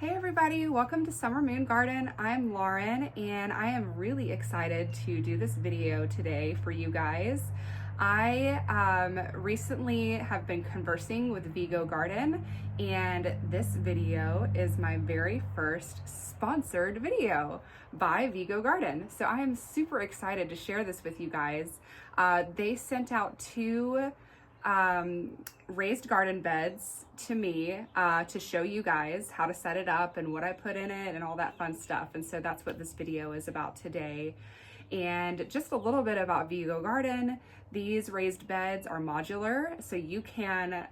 Hey everybody, welcome to Summer Moon Garden. I'm Lauren and I am really excited to do this video today for you guys. I recently have been conversing with Vego Garden, and this video is my very first sponsored video by Vego Garden. So I am super excited to share this with you guys. They sent out two raised garden beds to me to show you guys how to set it up and what I put in it and all that fun stuff. And so that's what this video is about today. And just a little bit about Vego Garden. These raised beds are modular, so you can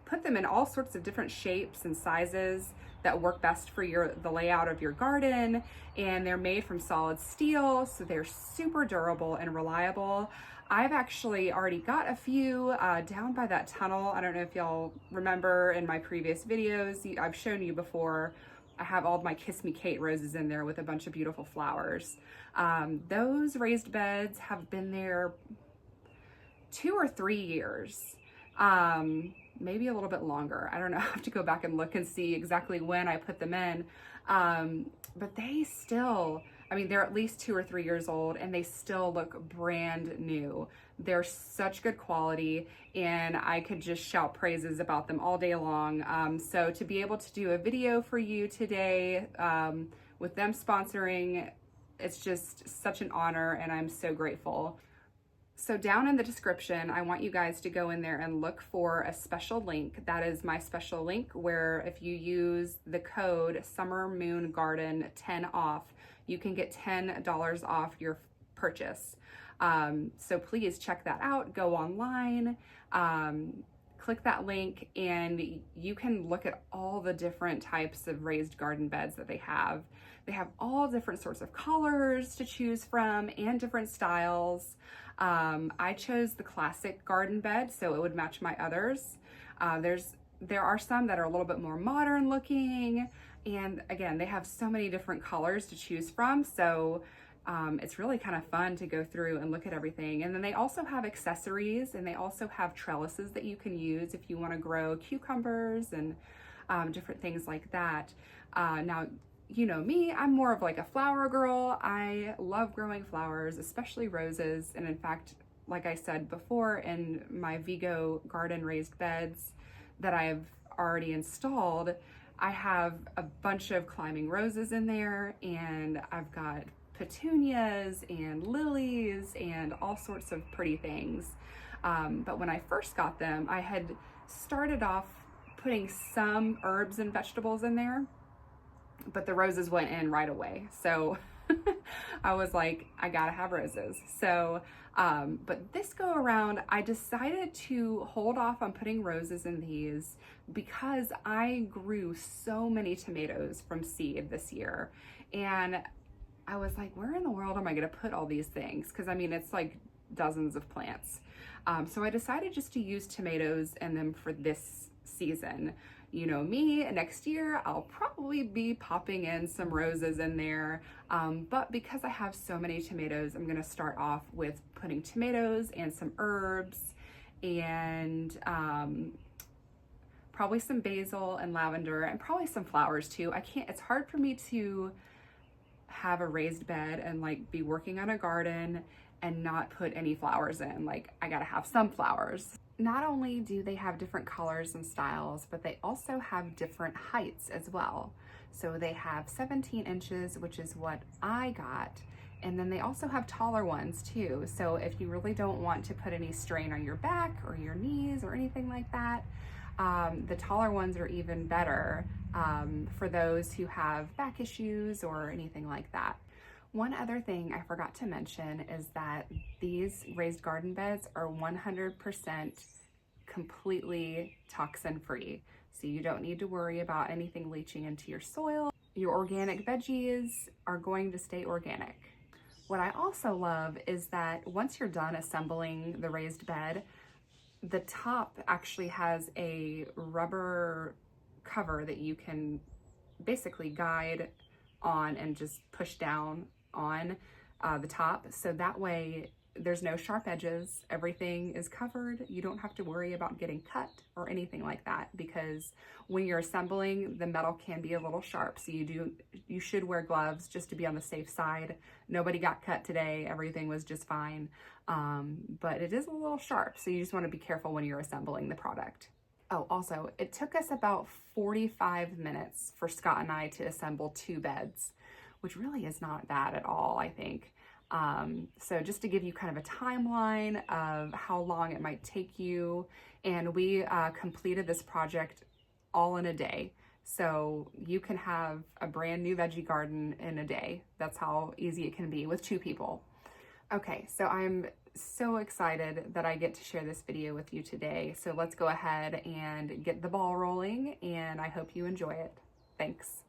put them in all sorts of different shapes and sizes that work best for the layout of your garden. And they're made from solid steel, so they're super durable and reliable. I've actually already got a few down by that tunnel. I don't know if y'all remember in my previous videos, I've shown you before, I have all my Kiss Me Kate roses in there with a bunch of beautiful flowers. Those raised beds have been there 2 or 3 years, maybe a little bit longer. I don't know, I have to go back and look and see exactly when I put them in. But they still, I mean, they're at least 2 or 3 years old and they still look brand new. They're such good quality and I could just shout praises about them all day long. So to be able to do a video for you today with them sponsoring, it's just such an honor and I'm so grateful. So down in the description, I want you guys to go in there and look for a special link. That is my special link where if you use the code SummerMoonGarden10 off, you can get $10 off your purchase. So please check that out, go online, click that link, and you can look at all the different types of raised garden beds that they have. They have all different sorts of colors to choose from and different styles. I chose the classic garden bed, so it would match my others. There are some that are a little bit more modern looking, and again, they have so many different colors to choose from, so it's really kind of fun to go through and look at everything. And then they also have accessories, and they also have trellises that you can use if you want to grow cucumbers and different things like that. Now, you know me, I'm more of like a flower girl. I love growing flowers, especially roses. And in fact, like I said before, in my Vego Garden raised beds that I've already installed, I have a bunch of climbing roses in there, and I've got petunias and lilies and all sorts of pretty things. But when I first got them, I had started off putting some herbs and vegetables in there, but the roses went in right away. So I was like, I gotta have roses. So, but this go around, I decided to hold off on putting roses in these because I grew so many tomatoes from seed this year. And I was like, where in the world am I gonna put all these things? Because I mean, it's like dozens of plants. So I decided just to use tomatoes in them for this season. You know me, next year I'll probably be popping in some roses in there, but because I have so many tomatoes, I'm gonna start off with putting tomatoes and some herbs and probably some basil and lavender and probably some flowers too. It's hard for me to have a raised bed and like be working on a garden and not put any flowers in. Like, I gotta have some flowers. Not only do they have different colors and styles, but they also have different heights as well. So they have 17 inches, which is what I got. And then they also have taller ones too. So if you really don't want to put any strain on your back or your knees or anything like that, the taller ones are even better for those who have back issues or anything like that. One other thing I forgot to mention is that these raised garden beds are 100% completely toxin free. So you don't need to worry about anything leaching into your soil. Your organic veggies are going to stay organic. What I also love is that once you're done assembling the raised bed, the top actually has a rubber cover that you can basically guide on and just push down on the top. So that way there's no sharp edges. Everything is covered. You don't have to worry about getting cut or anything like that, because when you're assembling, the metal can be a little sharp. So you should wear gloves just to be on the safe side. Nobody got cut today. Everything was just fine. But it is a little sharp. So you just want to be careful when you're assembling the product. Oh, also, it took us about 45 minutes for Scott and I to assemble 2 beds, which really is not bad at all, I think. So just to give you kind of a timeline of how long it might take you, and we completed this project all in a day. So you can have a brand new veggie garden in a day. That's how easy it can be with 2 people. Okay, so I'm so excited that I get to share this video with you today. So let's go ahead and get the ball rolling, and I hope you enjoy it. Thanks.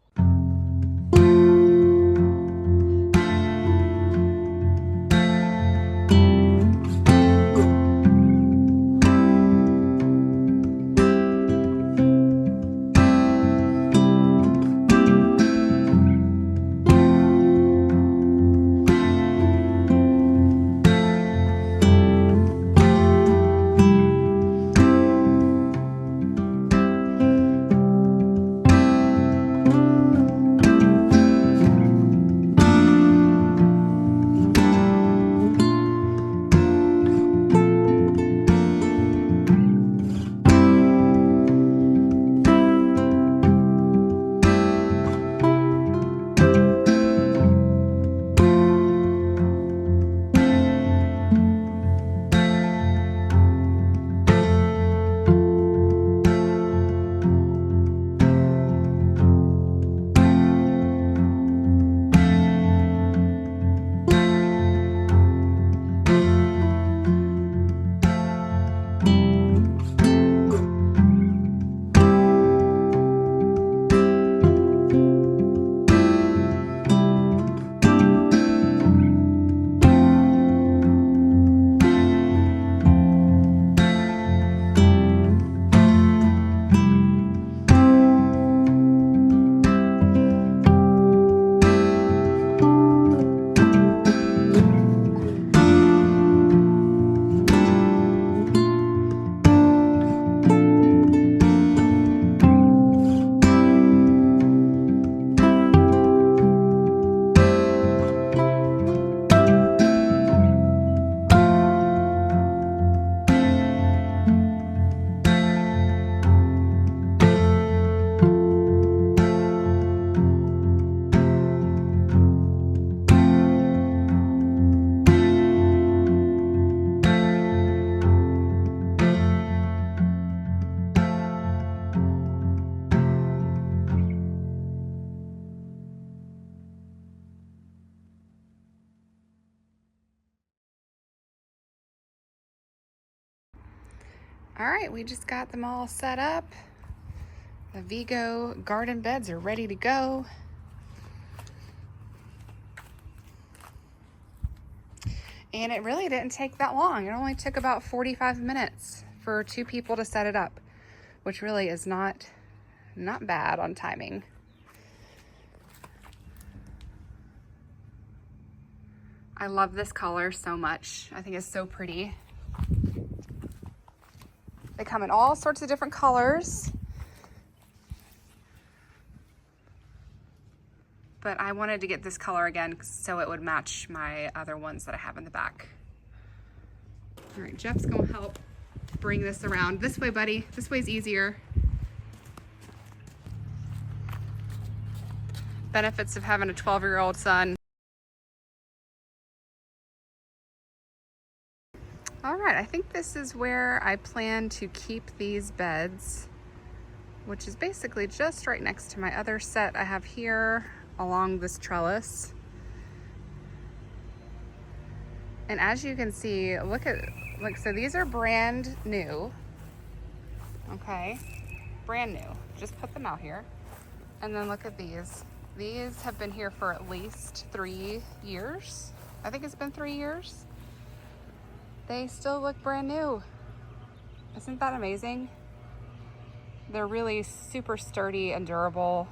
All right, we just got them all set up. The Vego garden beds are ready to go. And it really didn't take that long. It only took about 45 minutes for 2 people to set it up, which really is not bad on timing. I love this color so much. I think it's so pretty. They come in all sorts of different colors, but I wanted to get this color again so it would match my other ones that I have in the back. All right, Jeff's gonna help bring this around. This way, buddy. This way's easier. Benefits of having a 12-year-old son. All right, I think this is where I plan to keep these beds, which is basically just right next to my other set I have here along this trellis. And as you can see, look, so these are brand new, okay? Brand new, just put them out here. And then look at these. These have been here for at least 3 years. I think it's been 3 years. They still look brand new. Isn't that amazing? They're really super sturdy and durable,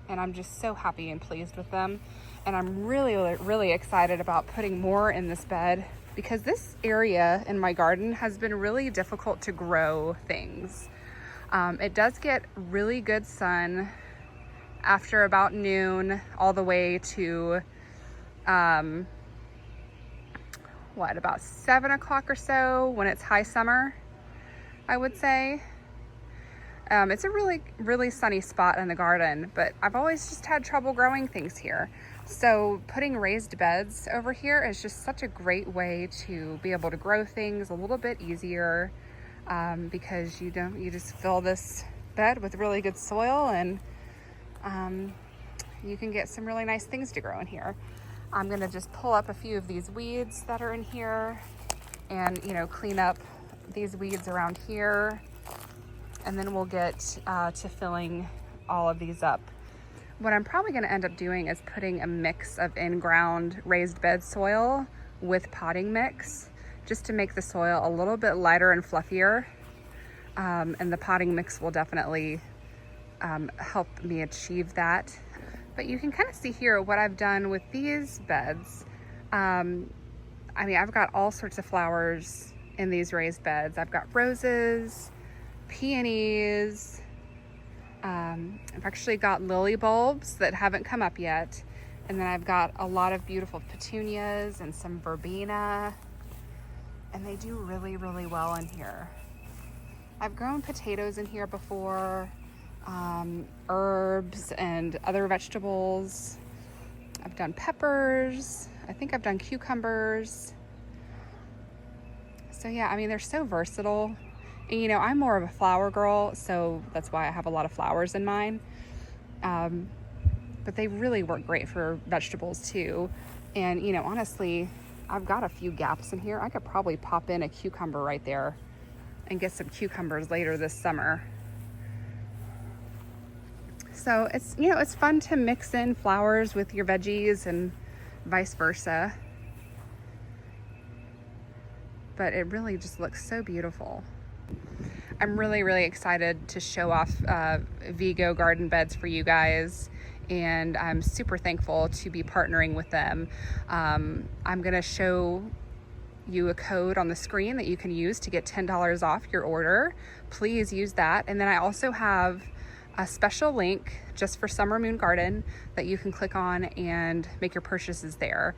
and I'm just so happy and pleased with them. And I'm really, really excited about putting more in this bed because this area in my garden has been really difficult to grow things. It does get really good sun after about noon all the way to about 7 o'clock or so when it's high summer, I would say. It's a really sunny spot in the garden, but I've always just had trouble growing things here. So putting raised beds over here is just such a great way to be able to grow things a little bit easier, because you just fill this bed with really good soil, and you can get some really nice things to grow in here. I'm gonna just pull up a few of these weeds that are in here and, clean up these weeds around here. And then we'll get to filling all of these up. What I'm probably gonna end up doing is putting a mix of in-ground raised bed soil with potting mix, just to make the soil a little bit lighter and fluffier. And the potting mix will definitely help me achieve that. But you can kind of see here what I've done with these beds. I've got all sorts of flowers in these raised beds. I've got roses, peonies. I've actually got lily bulbs that haven't come up yet. And then I've got a lot of beautiful petunias and some verbena. And they do really, really well in here. I've grown potatoes in here before. Herbs and other vegetables. I've done peppers. I think I've done cucumbers. So yeah, they're so versatile. And I'm more of a flower girl, so that's why I have a lot of flowers in mine. But they really work great for vegetables too. And honestly, I've got a few gaps in here. I could probably pop in a cucumber right there and get some cucumbers later this summer. So it's fun to mix in flowers with your veggies and vice versa. But it really just looks so beautiful. I'm really, really excited to show off Vego garden beds for you guys. And I'm super thankful to be partnering with them. I'm gonna show you a code on the screen that you can use to get $10 off your order. Please use that. And then I also have a special link just for Summer Moon Garden that you can click on and make your purchases there.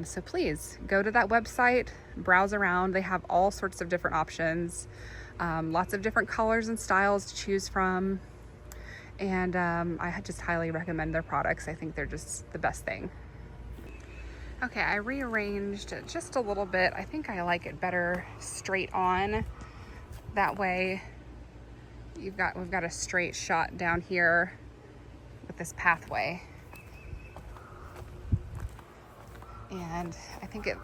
So please go to that website, browse around. They have all sorts of different options, lots of different colors and styles to choose from. And I just highly recommend their products. I think they're just the best thing. Okay, I rearranged it just a little bit. I think I like it better straight on. That way we've got a straight shot down here with this pathway. And I think it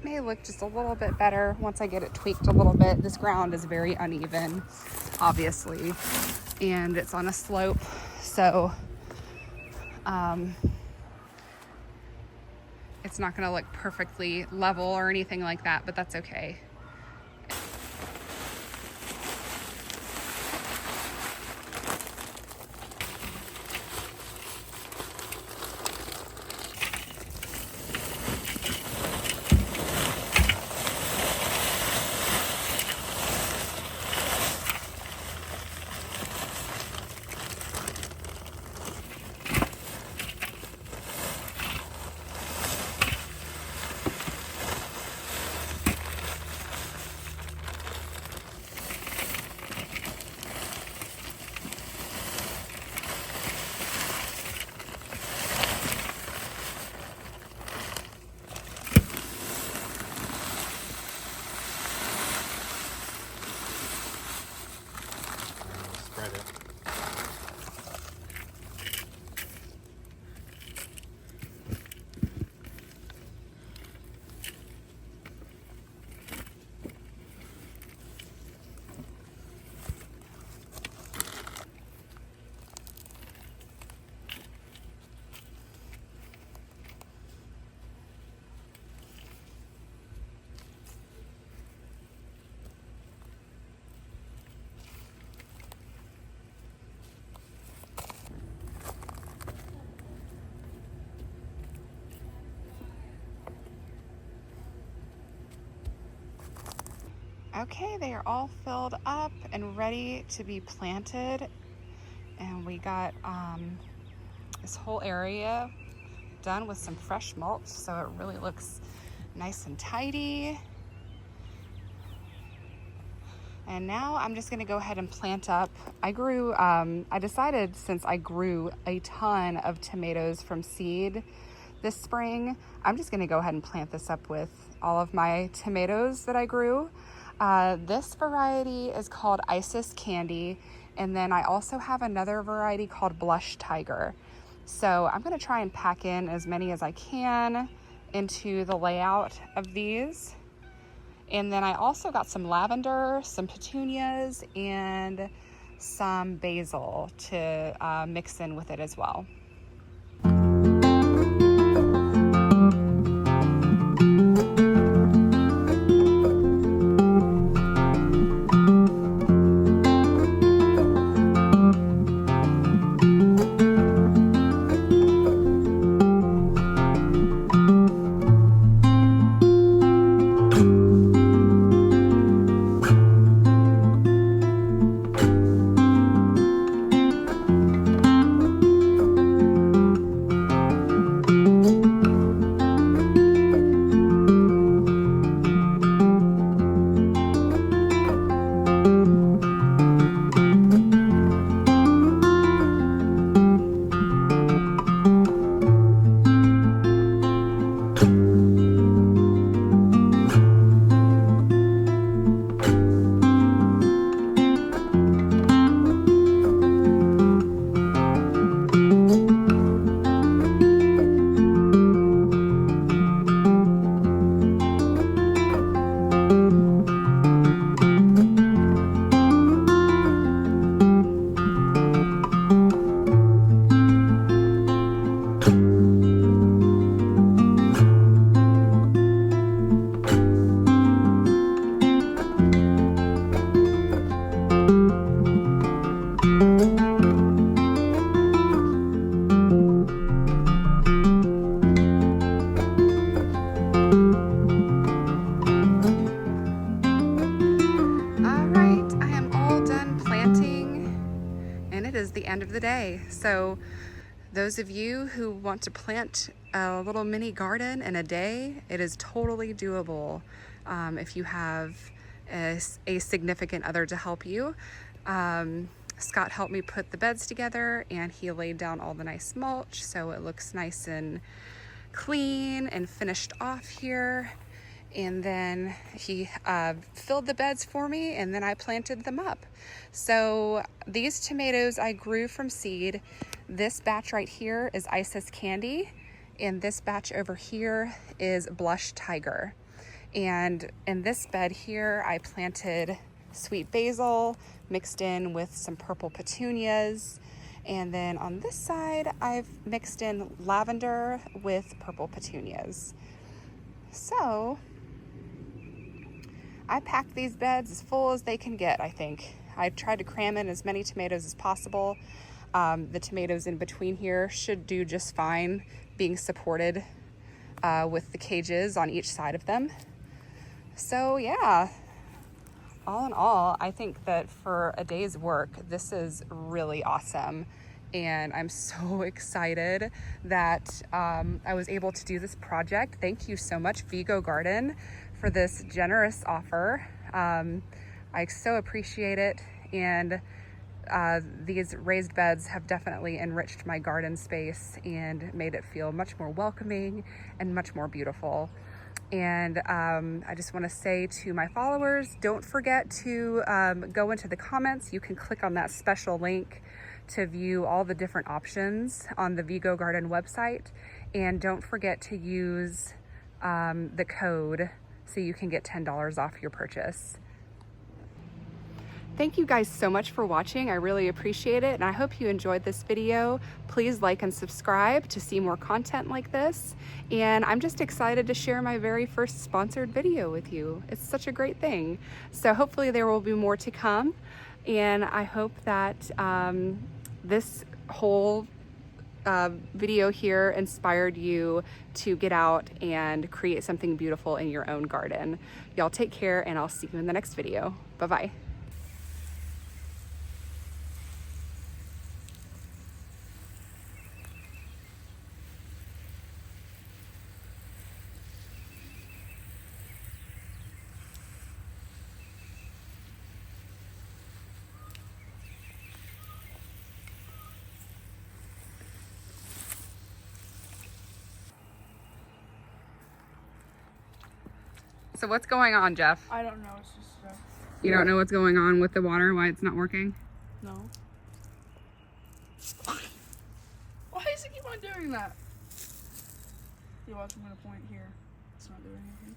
may look just a little bit better once I get it tweaked a little bit. This ground is very uneven, obviously, and it's on a slope, so it's not gonna look perfectly level or anything like that, but that's okay. Okay, they are all filled up and ready to be planted. And we got this whole area done with some fresh mulch, so it really looks nice and tidy. And now I'm just gonna go ahead and plant up. I decided, since I grew a ton of tomatoes from seed this spring, I'm just gonna go ahead and plant this up with all of my tomatoes that I grew. This variety is called Isis Candy, and then I also have another variety called Blush Tiger. So I'm gonna try and pack in as many as I can into the layout of these. And then I also got some lavender, some petunias, and some basil to mix in with it as well. The end of the day. So those of you who want to plant a little mini garden in a day, it is totally doable if you have a significant other to help you. Scott helped me put the beds together, and he laid down all the nice mulch so it looks nice and clean and finished off here. And then he filled the beds for me, and then I planted them up. So these tomatoes I grew from seed. This batch right here is Isis Candy, and this batch over here is Blush Tiger. And in this bed here, I planted sweet basil mixed in with some purple petunias. And then on this side, I've mixed in lavender with purple petunias. So I packed these beds as full as they can get, I think. I tried to cram in as many tomatoes as possible. The tomatoes in between here should do just fine being supported with the cages on each side of them. So yeah, all in all, I think that for a day's work, this is really awesome. And I'm so excited that I was able to do this project. Thank you so much, Vego Garden, for this generous offer. I so appreciate it, and these raised beds have definitely enriched my garden space and made it feel much more welcoming and much more beautiful. And I just want to say to my followers, don't forget to go into the comments. You can click on that special link to view all the different options on the Vego Garden website, and don't forget to use the code so you can get $10 off your purchase. Thank you guys so much for watching. I really appreciate it, and I hope you enjoyed this video. Please like and subscribe to see more content like this. And I'm just excited to share my very first sponsored video with you. It's such a great thing. So hopefully there will be more to come. And I hope that this whole video here inspired you to get out and create something beautiful in your own garden. Y'all take care, and I'll see you in the next video. Bye-bye. So what's going on, Jeff? I don't know. It's just. You don't know what's going on with the water, why it's not working? No. Why does it keep on doing that? You watch, I'm gonna point here. It's not doing anything.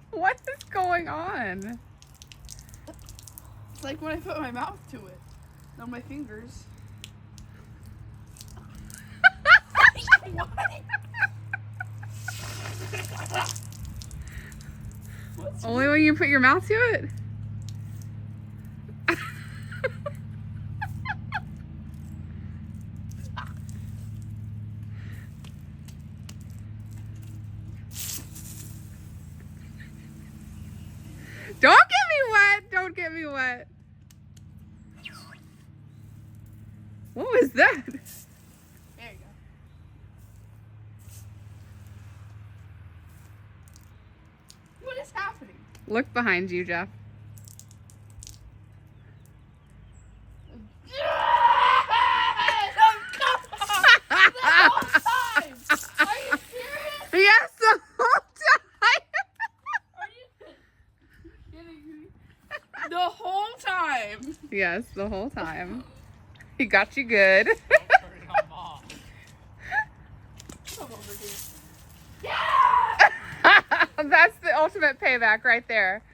What is going on? It's like when I put my mouth to it. No, my fingers. Only when you put your mouth to it? Don't get me wet! Don't get me wet. What was that? There you go. What is happening? Look behind you, Jeff. Yes, the whole time. Are you kidding me? The whole time. Yes, the whole time. He got you good. Come over here. Yeah! That's the ultimate payback right there.